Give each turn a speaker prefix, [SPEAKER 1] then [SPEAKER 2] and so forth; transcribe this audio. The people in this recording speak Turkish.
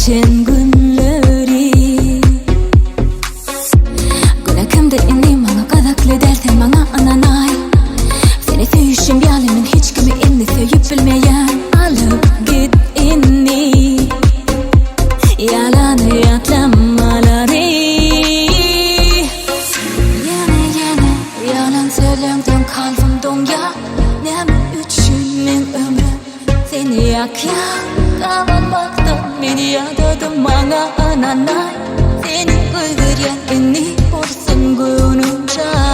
[SPEAKER 1] geçen günleri Günakımda indim bana kadaklı derten bana ananay Seni söyüşüm bir alemin hiç kimi inni söyüp bilmeyen Alıp git inni Yalanı yatlamaları Yine yalan söylemden kalbim donya Nemin üçün men ömrüm seni yakya Kalanmaktan beni yadadım bana ananay Seni kıydıryan inni olsun günümce